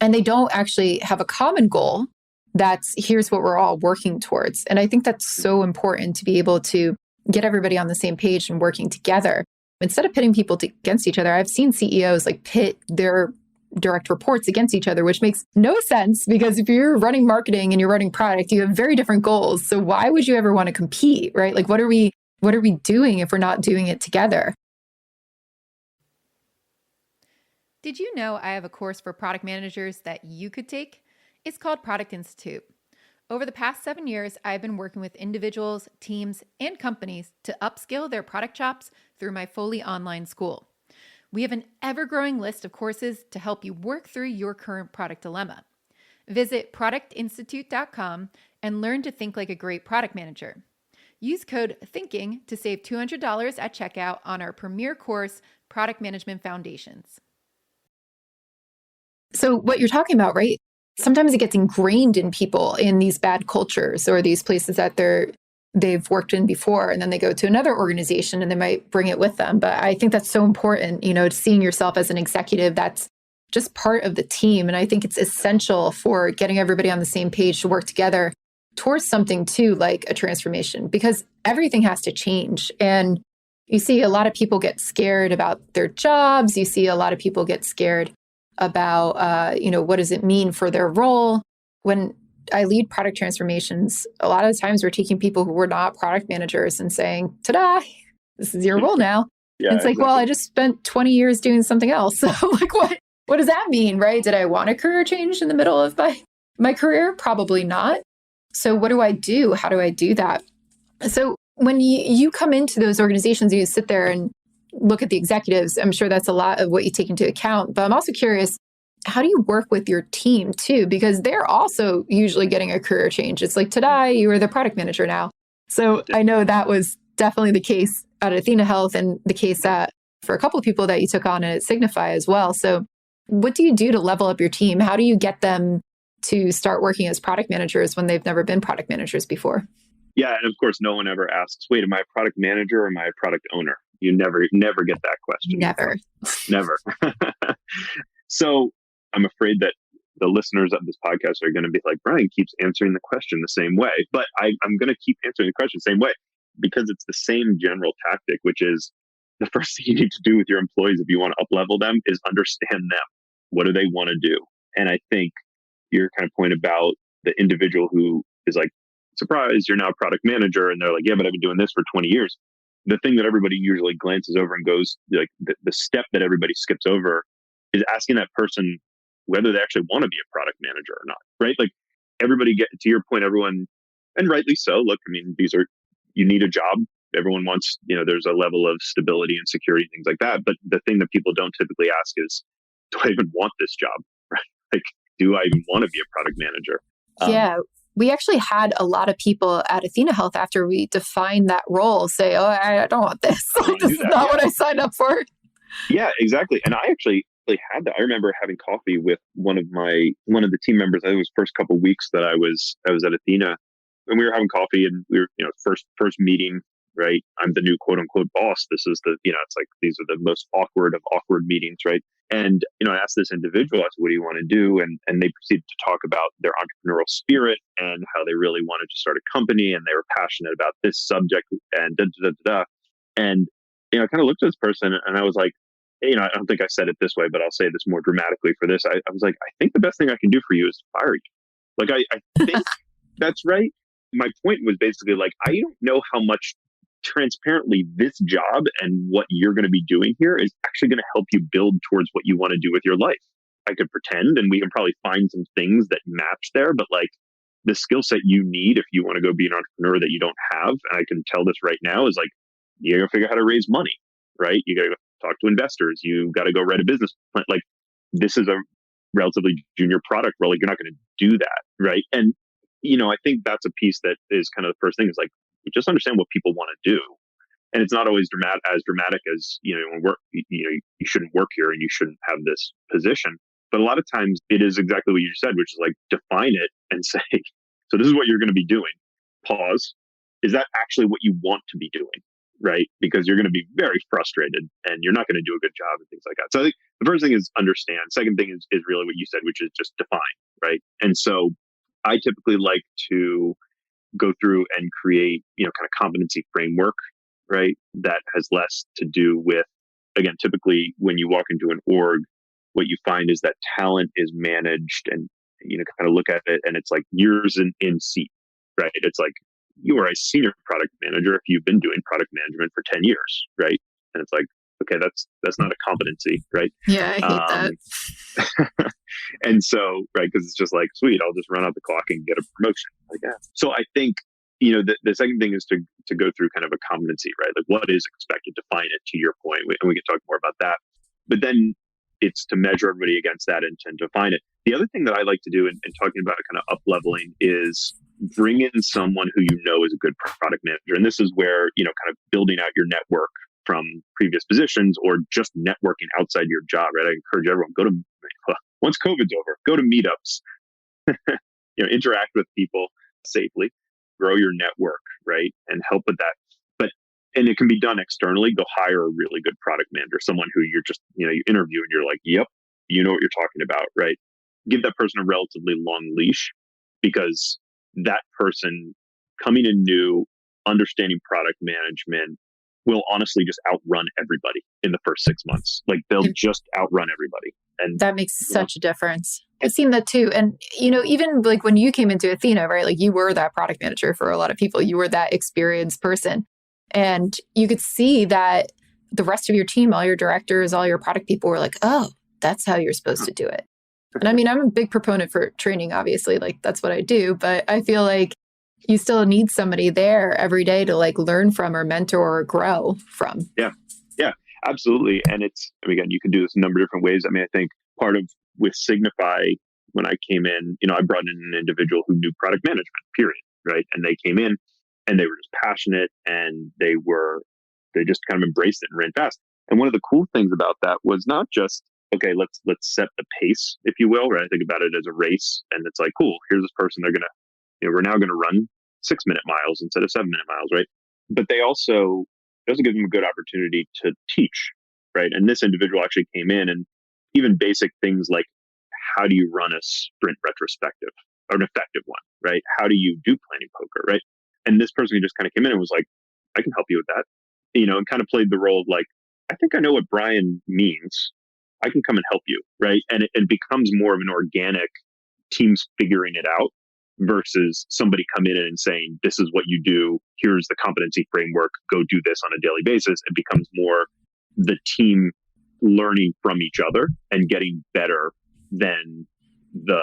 And they don't actually have a common goal that's here's what we're all working towards. And I think that's so important to be able to get everybody on the same page and working together. Instead of pitting people against each other, I've seen CEOs pit their direct reports against each other, which makes no sense because if you're running marketing and you're running product, you have very different goals. So why would you ever want to compete, right? What are we doing if we're not doing it together? Did you know I have a course for product managers that you could take? It's called Product Institute. Over the past 7 years, I've been working with individuals, teams, and companies to upskill their product chops through my fully online school. We have an ever-growing list of courses to help you work through your current product dilemma. Visit productinstitute.com and learn to think like a great product manager. Use code THINKING to save $200 at checkout on our premier course, Product Management Foundations. So what you're talking about, right? Sometimes it gets ingrained in people in these bad cultures or these places that they've worked in before, and then they go to another organization and they might bring it with them. But I think that's so important, seeing yourself as an executive, that's just part of the team. And I think it's essential for getting everybody on the same page to work together towards something too, like a transformation, because everything has to change. And you see a lot of people get scared about their jobs. You see a lot of people get scared about, what does it mean for their role? When I lead product transformations, a lot of the times we're taking people who were not product managers and saying, ta-da, this is your role now. Yeah, it's like, exactly. well, I just spent 20 years doing something else. So what does that mean, right? Did I want a career change in the middle of my career? Probably not. So what do I do? How do I do that? So when you come into those organizations, you sit there and look at the executives. I'm sure that's a lot of what you take into account. But I'm also curious, how do you work with your team too? Because they're also usually getting a career change. It's like, ta-da, you are the product manager now. So I know that was definitely the case at Athena Health and the case for a couple of people that you took on at Signify as well. So what do you do to level up your team? How do you get them to start working as product managers when they've never been product managers before? Yeah. And of course, no one ever asks, wait, am I a product manager or am I a product owner? You never get that question. Never. So I'm afraid that the listeners of this podcast are going to be like, Brian keeps answering the question the same way, but I'm going to keep answering the question the same way because it's the same general tactic, which is the first thing you need to do with your employees if you want to up-level them is understand them. What do they want to do? And I think your kind of point about the individual who is like, surprise, you're now a product manager. And they're like, yeah, but I've been doing this for 20 years. The thing that everybody usually glances over and goes, like the step that everybody skips over is asking that person whether they actually want to be a product manager or not, right? Like everybody to your point, everyone, and rightly so, look, I mean, you need a job. Everyone wants, there's a level of stability and security, things like that. But the thing that people don't typically ask is, do I even want this job? Right? Like, do I even want to be a product manager? Yeah. We actually had a lot of people at Athena Health after we defined that role say, oh, I don't want this. This is not what I signed up for. Yeah, exactly. And I actually had that. I remember having coffee with one of the team members. I think it was the first couple of weeks that I was at Athena, and we were having coffee, and we were, first meeting right? I'm the new quote unquote boss. This is it's like, these are the most awkward of awkward meetings, right? And, I asked this individual, I said, what do you want to do? And they proceeded to talk about their entrepreneurial spirit and how they really wanted to start a company and they were passionate about this subject and da, da, da, da, da. And, I kind of looked at this person and I was like, I don't think I said it this way, but I'll say this more dramatically for this. I was like, I think the best thing I can do for you is to fire you. Like, I think that's right. My point was basically like, I don't know how much transparently this job and what you're going to be doing here is actually going to help you build towards what you want to do with your life. I could pretend and we can probably find some things that match there, but like the skill set you need if you want to go be an entrepreneur that you don't have, and I can tell this right now, is like, you got to figure out how to raise money, right? You got to go talk to investors. You got to go write a business plan. Like, this is a relatively junior product role. Like, you're not going to do that, right? And I think that's a piece that is kind of the first thing, is like, just understand what people want to do. And it's not always as dramatic as, when work, you shouldn't work here and you shouldn't have this position. But a lot of times it is exactly what you said, which is like, define it and say, so this is what you're going to be doing. Pause. Is that actually what you want to be doing? Right? Because you're going to be very frustrated and you're not going to do a good job and things like that. So I think the first thing is understand. Second thing is really what you said, which is just define, right? And so I typically like to go through and create, kind of competency framework, right? That has less to do with, again, typically when you walk into an org, what you find is that talent is managed and, kind of look at it and it's like years in seat, right? It's like, you are a senior product manager if you've been doing product management for 10 years, right? And it's like, okay, that's not a competency, right? Yeah, I hate that. And so, right, because it's just like, sweet, I'll just run out the clock and get a promotion. Like, yeah. So I think, the second thing is to go through kind of a competency, right? Like, what is expected, define it, to your point, and we can talk more about that. But then it's to measure everybody against that and to define it. The other thing that I like to do in talking about kind of up-leveling is bring in someone who is a good product manager. And this is where, kind of building out your network from previous positions or just networking outside your job, right? I encourage everyone, once COVID's over, go to meetups, interact with people safely, grow your network, right? And help with that. And it can be done externally. Go hire a really good product manager, someone who you're just, you interview and you're like, yep, you know what you're talking about, right? Give that person a relatively long leash, because that person coming in new, understanding product management will honestly just outrun everybody in the first 6 months. Like, they'll just outrun everybody. And that makes such a difference. I've seen that too. And, even like when you came into Athena, right? Like, you were that product manager for a lot of people. You were that experienced person. And you could see that the rest of your team, all your directors, all your product people were like, oh, that's how you're supposed to do it. And I mean, I'm a big proponent for training, obviously, like that's what I do. But I feel like you still need somebody there every day to like learn from or mentor or grow from. Yeah, absolutely. And again, you can do this a number of different ways. I mean, I think part of with Signify, when I came in, I brought in an individual who knew product management, period. Right. And they came in and they were just passionate and they just kind of embraced it and ran fast. And one of the cool things about that was not just, okay, let's set the pace, if you will, right? I think about it as a race, and it's like, cool, here's this person, they're going to, we're now going to run 6-minute miles instead of 7-minute miles, right? But they also give them a good opportunity to teach, right? And this individual actually came in, and even basic things like, how do you run a sprint retrospective, or an effective one, right? How do you do planning poker, right? And this person just kind of came in and was like, I can help you with that, and kind of played the role of like, I think I know what Brian means. I can come and help you, right? And it becomes more of an organic teams figuring it out versus somebody coming in and saying, this is what you do. Here's the competency framework. Go do this on a daily basis. It becomes more the team learning from each other and getting better than the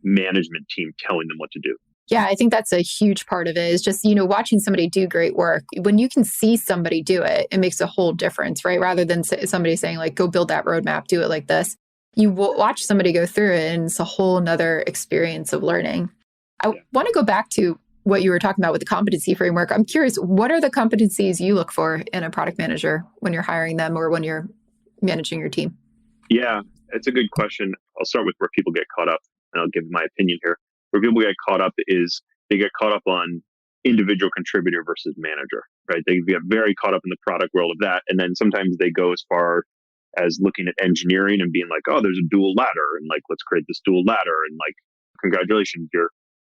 management team telling them what to do. Yeah, I think that's a huge part of it is just, watching somebody do great work. When you can see somebody do it, it makes a whole difference, right? Rather than somebody saying like, go build that roadmap, do it like this. You watch somebody go through it and it's a whole nother experience of learning. I want to go back to what you were talking about with the competency framework. I'm curious, what are the competencies you look for in a product manager when you're hiring them or when you're managing your team? Yeah, it's a good question. I'll start with where people get caught up, and I'll give my opinion here. Where people get caught up is they get caught up on individual contributor versus manager, right? They get very caught up in the product world of that. And then sometimes they go as far as looking at engineering and being like, oh, there's a dual ladder, and like, let's create this dual ladder. And like, congratulations, you're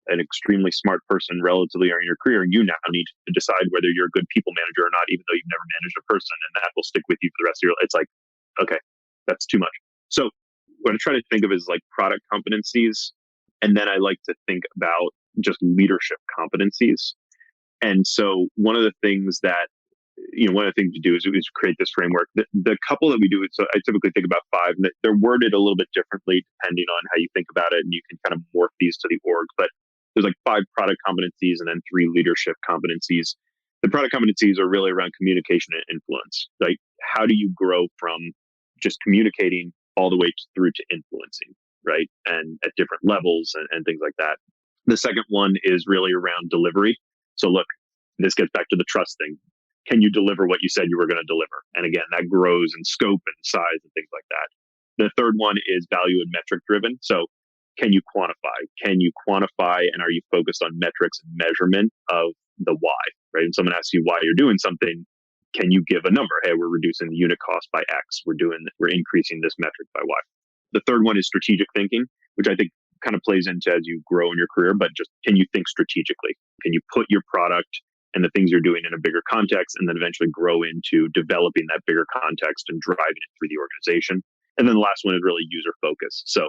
an extremely smart person relatively early in your career. You now need to decide whether you're a good people manager or not, even though you've never managed a person, and that will stick with you for the rest of your life. It's like, okay, that's too much. So what I try to think of is like product competencies. And then I like to think about just leadership competencies. And so one of the things that, one of the things to do is create this framework. The couple that we do, so I typically think about 5, and they're worded a little bit differently depending on how you think about it. And you can kind of morph these to the org, but there's like 5 product competencies and then 3 leadership competencies. The product competencies are really around communication and influence. Like, how do you grow from just communicating all the way through to influencing, right? And at different levels and things like that. The second one is really around delivery. So look, this gets back to the trust thing. Can you deliver what you said you were going to deliver? And again, that grows in scope and size and things like that. The third one is value and metric driven. So can you quantify? Can you quantify, and are you focused on metrics and measurement of the why, right? And someone asks you why you're doing something, can you give a number? Hey, we're reducing the unit cost by X. We're increasing this metric by Y. The third one is strategic thinking, which I think kind of plays into as you grow in your career, but just can you think strategically? Can you put your product and the things you're doing in a bigger context, and then eventually grow into developing that bigger context and driving it through the organization? And then the last one is really user focus. So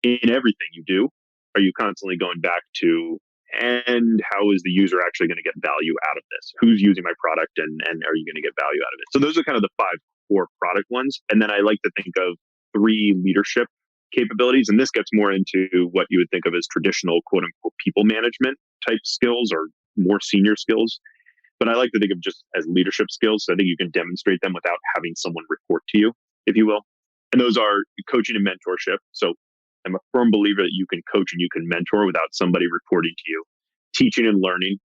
in everything you do, are you constantly going back to, and how is the user actually going to get value out of this? Who's using my product, and are you going to get value out of it? So those are kind of the 5 core product ones. And then I like to think of 3 leadership capabilities. And this gets more into what you would think of as traditional quote unquote people management type skills or more senior skills. But I like to think of just as leadership skills. So I think you can demonstrate them without having someone report to you, if you will. And those are coaching and mentorship. So I'm a firm believer that you can coach and you can mentor without somebody reporting to you. Teaching and learning.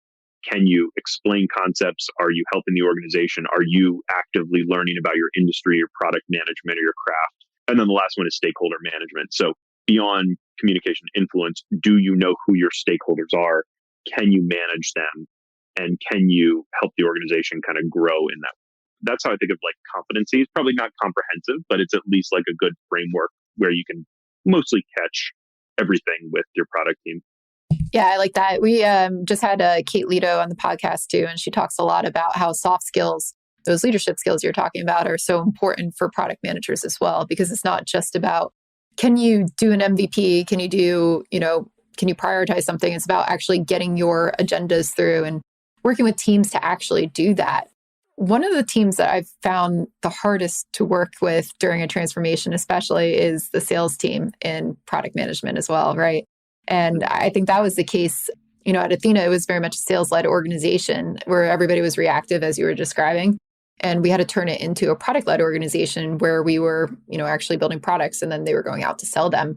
Can you explain concepts? Are you helping the organization? Are you actively learning about your industry, your product management, or your craft? And then the last one is stakeholder management. So beyond communication influence, do you know who your stakeholders are? Can you manage them? And can you help the organization kind of grow in that? That's how I think of like competencies. Probably not comprehensive, but it's at least like a good framework where you can mostly catch everything with your product team. Yeah, I like that. We just had Kate Leto on the podcast too, and she talks a lot about how soft skills, those leadership skills you're talking about, are so important for product managers as well, because it's not just about, can you do an MVP? Can you do, can you prioritize something? It's about actually getting your agendas through and working with teams to actually do that. One of the teams that I've found the hardest to work with during a transformation, especially, is the sales team in product management as well, right? And I think that was the case, at Athena, it was very much a sales-led organization where everybody was reactive, as you were describing. And we had to turn it into a product-led organization where we were, actually building products, and then they were going out to sell them.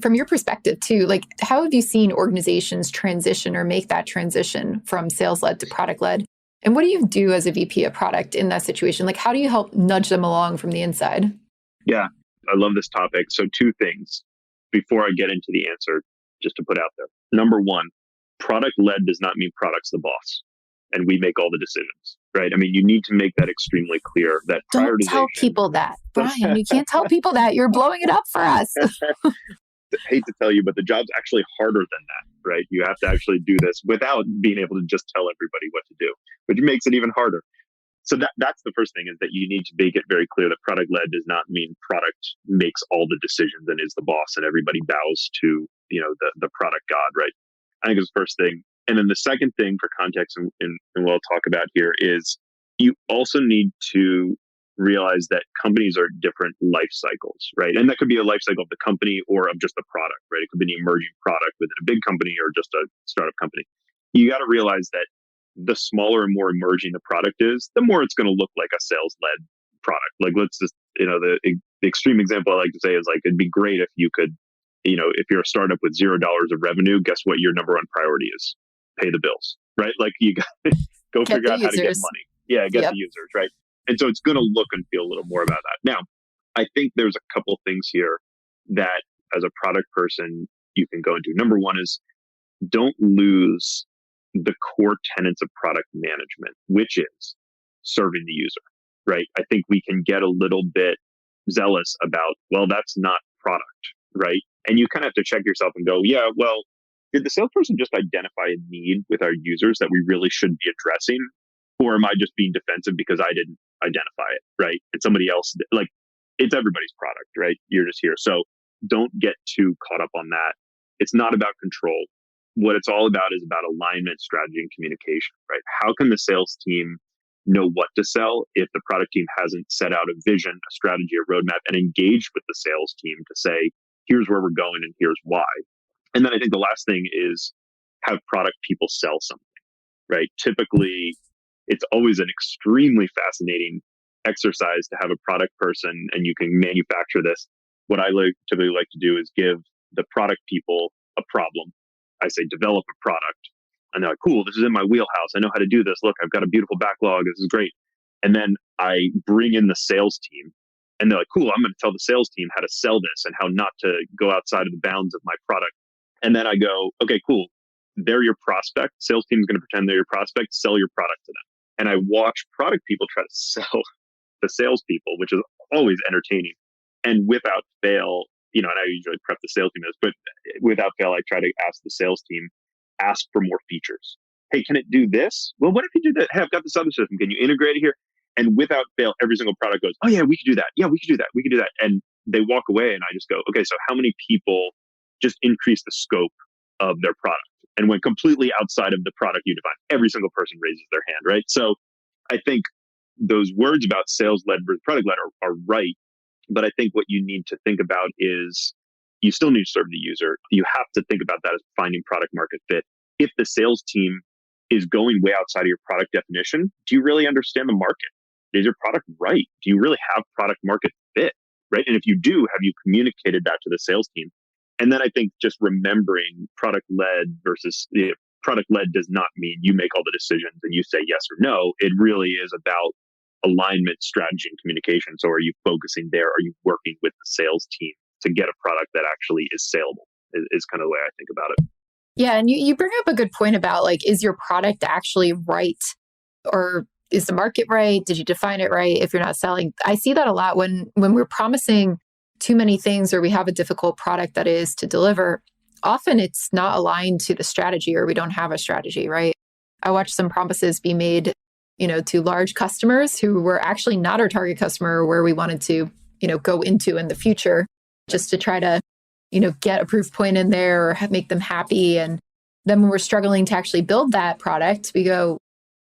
From your perspective too, like, how have you seen organizations transition or make that transition from sales-led to product-led? And what do you do as a VP of product in that situation? Like, how do you help nudge them along from the inside? Yeah, I love this topic. So 2 things before I get into the answer, just to put out there. Number 1, product-led does not mean product's the boss and we make all the decisions, right? I mean, you need to make that extremely clear, that Don't prioritization. tell people that, Brian. You can't tell people that. You're blowing it up for us. I hate to tell you, but the job's actually harder than that, right? You have to actually do this without being able to just tell everybody what to do, which makes it even harder. So that's the first thing, is that you need to make it very clear that product-led does not mean product makes all the decisions and is the boss and everybody bows to, the product god, right? I think it's the first thing. And then the second thing for context, and what I'll talk about here, is you also need to realize that companies are different life cycles, right? And that could be a life cycle of the company or of just the product, right? It could be an emerging product within a big company or just a startup company. You got to realize that the smaller and more emerging the product is, the more it's going to look like a sales-led product. Like, let's just, the extreme example I like to say is, like, it'd be great if you could, if you're a startup with $0 of revenue, guess what your number 1 priority is? Pay the bills, right? Like, you got to go figure out how to get money. Yeah, get the users, right? And so it's going to look and feel a little more about that. Now, I think there's a couple things here that as a product person you can go into. Number 1 is, don't lose the core tenets of product management, which is serving the user, right? I think we can get a little bit zealous about, well, that's not product, right? And you kind of have to check yourself and go, yeah, well, did the salesperson just identify a need with our users that we really should be addressing? Or am I just being defensive because I didn't identify it, right? And somebody else, like, it's everybody's product, right? You're just here. So don't get too caught up on that. It's not about control. What it's all about is about alignment, strategy, and communication, right? How can the sales team know what to sell if the product team hasn't set out a vision, a strategy, a roadmap, and engaged with the sales team to say, here's where we're going and here's why. And then I think the last thing is have product people sell something, right? Typically, it's always an extremely fascinating exercise to have a product person and you can manufacture this. What I typically like to do is give the product people a problem. I say, develop a product. And they're like, cool, this is in my wheelhouse. I know how to do this. Look, I've got a beautiful backlog. This is great. And then I bring in the sales team and they're like, cool, I'm going to tell the sales team how to sell this and how not to go outside of the bounds of my product. And then I go, okay, cool. They're your prospect. Sales team is going to pretend they're your prospect. Sell your product to them. And I watch product people try to sell the salespeople, which is always entertaining. And without fail, and I usually prep the sales team this, but without fail, I try to ask the sales team, ask for more features. Hey, can it do this? Well, what if you do that? Hey, I've got this other system. Can you integrate it here? And without fail, every single product goes, oh yeah, we could do that. Yeah, we could do that. We could do that. And they walk away and I just go, okay, so how many people just increase the scope of their product and went completely outside of the product you define? Every single person raises their hand, right? So I think those words about sales-led versus product-led are right. But I think what you need to think about is you still need to serve the user. You have to think about that as finding product market fit. If the sales team is going way outside of your product definition, do you really understand the market? Is your product right? Do you really have product market fit, right? And if you do, have you communicated that to the sales team? And then I think just remembering product-led versus product-led does not mean you make all the decisions and you say yes or no. It really is about alignment, strategy, and communication. So are you focusing there? Are you working with the sales team to get a product that actually is saleable is kind of the way I think about it. Yeah. And you bring up a good point about like, is your product actually right? Or is the market right? Did you define it right? If you're not selling, I see that a lot when we're promising too many things or we have a difficult product that is to deliver. Often it's not aligned to the strategy or we don't have a strategy, right? I watched some promises be made to large customers who were actually not our target customer where we wanted to, go into in the future just to try to, get a proof point in there or make them happy. And then when we're struggling to actually build that product, we go,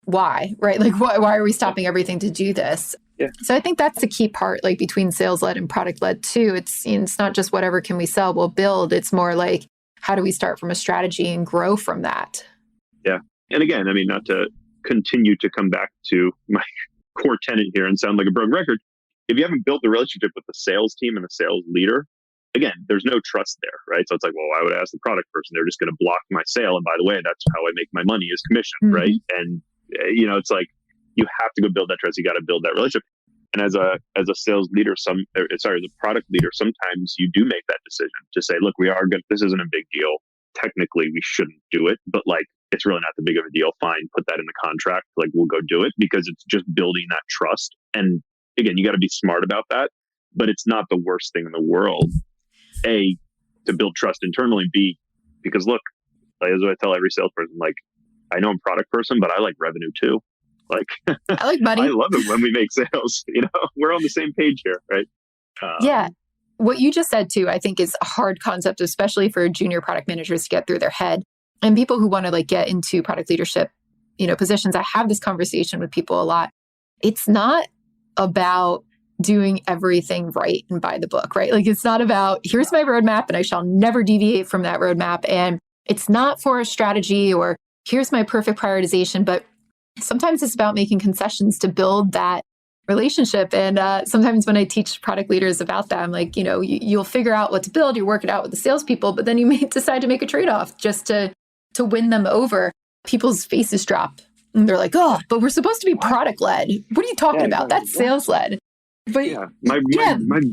why, right? Like, why are we stopping everything to do this? Yeah. So I think that's the key part, like between sales-led and product-led too. It's not just whatever can we sell, we'll build. It's more like, how do we start from a strategy and grow from that? Yeah. And again, I mean, not to continue to come back to my core tenet here and sound like a broken record. If you haven't built the relationship with the sales team and the sales leader, again, there's no trust there, right? So it's like, well, why would I ask the product person? They're just going to block my sale. And by the way, that's how I make my money is commission, right? And, it's like, you have to go build that trust. You got to build that relationship. And as a sales leader, as a product leader, sometimes you do make that decision to say, look, this isn't a big deal. Technically, we shouldn't do it, but like, it's really not that big of a deal. Fine, put that in the contract. Like, we'll go do it because it's just building that trust. And again, you got to be smart about that, but it's not the worst thing in the world. A, to build trust internally. B, because look, like, as I tell every salesperson, like, I know I'm a product person, but I like revenue too. Like, I like money. I love it when we make sales. We're on the same page here, right? Yeah. What you just said too, I think is a hard concept, especially for junior product managers to get through their head. And people who want to like get into product leadership, positions. I have this conversation with people a lot. It's not about doing everything right and by the book, right? Like, it's not about, here's my roadmap and I shall never deviate from that roadmap. And it's not for a strategy or here's my perfect prioritization, but sometimes it's about making concessions to build that relationship. And sometimes when I teach product leaders about that, I'm like, you'll figure out what to build, you work it out with the salespeople, but then you may decide to make a trade-off just to win them over. People's faces drop and they're like, oh, but we're supposed to be product-led. What are you talking about? That's sales-led. But my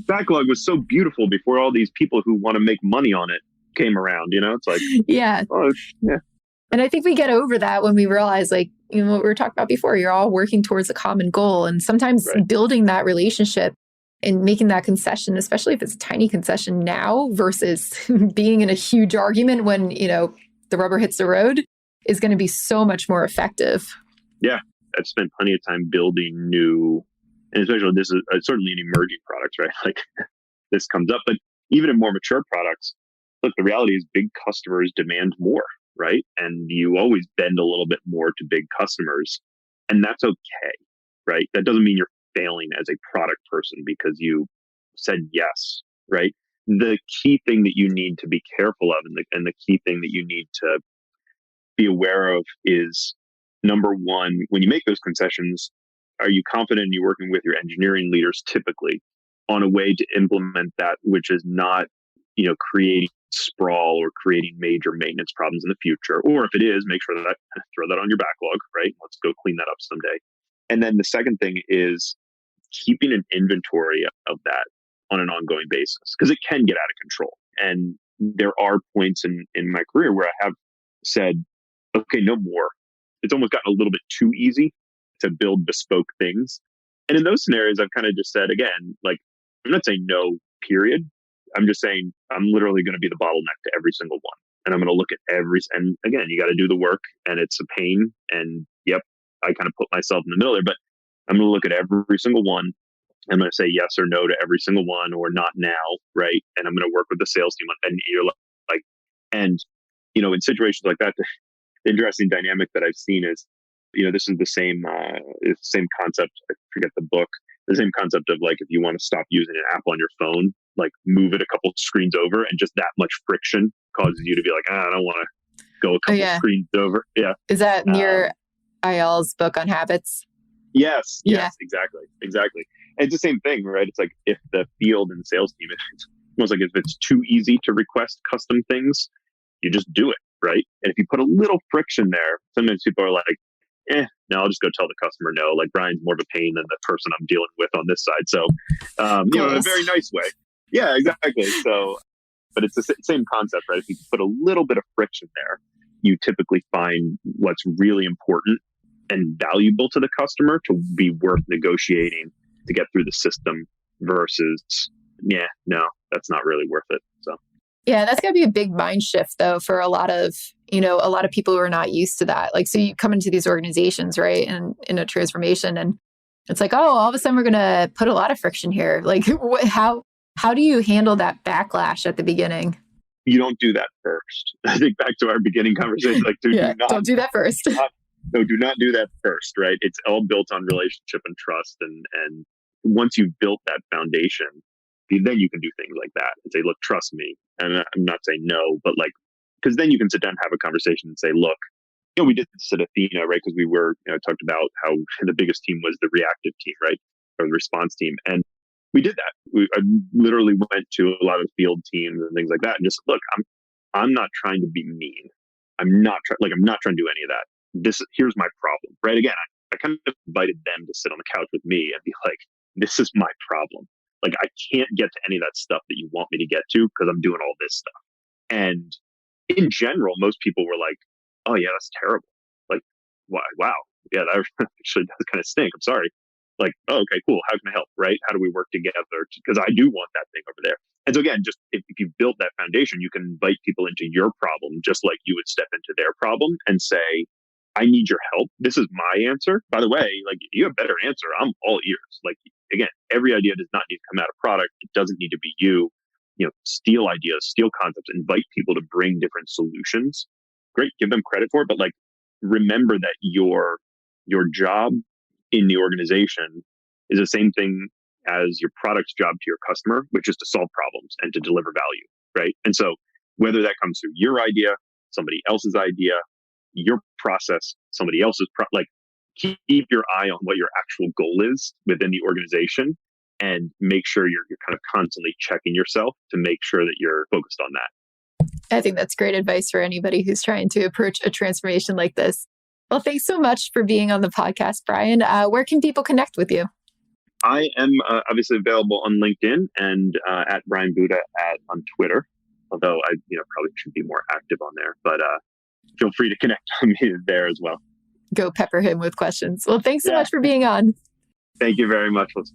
backlog was so beautiful before all these people who want to make money on it came around. It's like, yeah. Oh, yeah. And I think we get over that when we realize, like, you know, what we were talking about before, you're all working towards a common goal. And sometimes building that relationship and making that concession, especially if it's a tiny concession now versus being in a huge argument when, you know, the rubber hits the road, is going to be so much more effective. Yeah. I've spent plenty of time building new, and especially this is certainly in emerging products, right? Like this comes up, but even in more mature products, look, the reality is big customers demand more, right? And you always bend a little bit more to big customers, and that's okay, right? That doesn't mean you're failing as a product person because you said yes, right? The key thing that you need to be careful of, and the key thing that you need to be aware of is, number one, when you make those concessions, are you confident you're working with your engineering leaders typically on a way to implement that, which is not, you know, creating sprawl or creating major maintenance problems in the future? Or if it is, make sure that throw that on your backlog, right? Let's go clean that up someday. And then the second thing is keeping an inventory of that on an ongoing basis, because it can get out of control. And there are points in my career where I have said, okay, no more. It's almost gotten a little bit too easy to build bespoke things. And in those scenarios, I've kind of just said, again, like, I'm not saying no, period. I'm just saying I'm literally going to be the bottleneck to every single one. And I'm going to look at and again, you got to do the work, and it's a pain. And yep, I kind of put myself in the middle there, but I'm going to look at every single one. I'm going to say yes or no to every single one, or not now, right? And I'm going to work with the sales team. And you're like, and, you know, in situations like that, the interesting dynamic that I've seen is, you know, this is the same concept. I forget the book. The same concept of, like, if you want to stop using an app on your phone, like, move it a couple screens over, and just that much friction causes you to be like, I don't want to go a couple screens over. Yeah. Is that near IL's book on habits? Yes, exactly. And it's the same thing, right? It's like, if the field and sales team, it's almost like if it's too easy to request custom things, you just do it, right? And if you put a little friction there, sometimes people are like, no, I'll just go tell the customer no. Like, Brian's more of a pain than the person I'm dealing with on this side. So, you know, in a very nice way. Yeah, exactly. So, but it's the same concept, right? If you put a little bit of friction there, you typically find what's really important and valuable to the customer to be worth negotiating to get through the system versus, no, that's not really worth it. So. Yeah, that's gotta be a big mind shift though for a lot of people who are not used to that. Like, so you come into these organizations, right? And in a transformation, and it's like, oh, all of a sudden we're going to put a lot of friction here. Like, how do you handle that backlash at the beginning? You don't do that first. I think back to our beginning conversation, like, don't do that first. Do not do that first, right? It's all built on relationship and trust. And once you've built that foundation, then you can do things like that and say, look, trust me. And I'm not saying no, but like, because then you can sit down and have a conversation and say, look, you know, we did this at Athena, right? Because we were, you know, talked about how the biggest team was the reactive team, right? Or the response team. And we did that. I literally went to a lot of field teams and things like that and just, look, I'm not trying to be mean. I'm not trying to do any of that. Here's my problem, right? Again, I kind of invited them to sit on the couch with me and be like, this is my problem. Like, I can't get to any of that stuff that you want me to get to because I'm doing all this stuff. And in general, most people were like, oh yeah, that's terrible. Like, wow. Yeah, that actually does kind of stink. I'm sorry. Like, oh, okay, cool. How can I help? Right? How do we work together? Because I do want that thing over there. And so again, just if you built that foundation, you can invite people into your problem, just like you would step into their problem and say, I need your help. This is my answer. By the way, like, if you have a better answer, I'm all ears. Like, again, every idea does not need to come out of product. It doesn't need to be you. You know, steal ideas, steal concepts, invite people to bring different solutions. Great, give them credit for it, but like, remember that your job in the organization is the same thing as your product's job to your customer, which is to solve problems and to deliver value, right? And so whether that comes through your idea, somebody else's idea, your process, somebody else's like, keep your eye on what your actual goal is within the organization, and make sure you're kind of constantly checking yourself to make sure that you're focused on that. I think that's great advice for anybody who's trying to approach a transformation like this. Well, thanks so much for being on the podcast, Brian. Where can people connect with you? I am obviously available on LinkedIn and at Brian Bhuta on Twitter, although I probably should be more active on there. But feel free to connect on me there as well. Go pepper him with questions. Well, thanks so much for being on. Thank you very much, Melissa.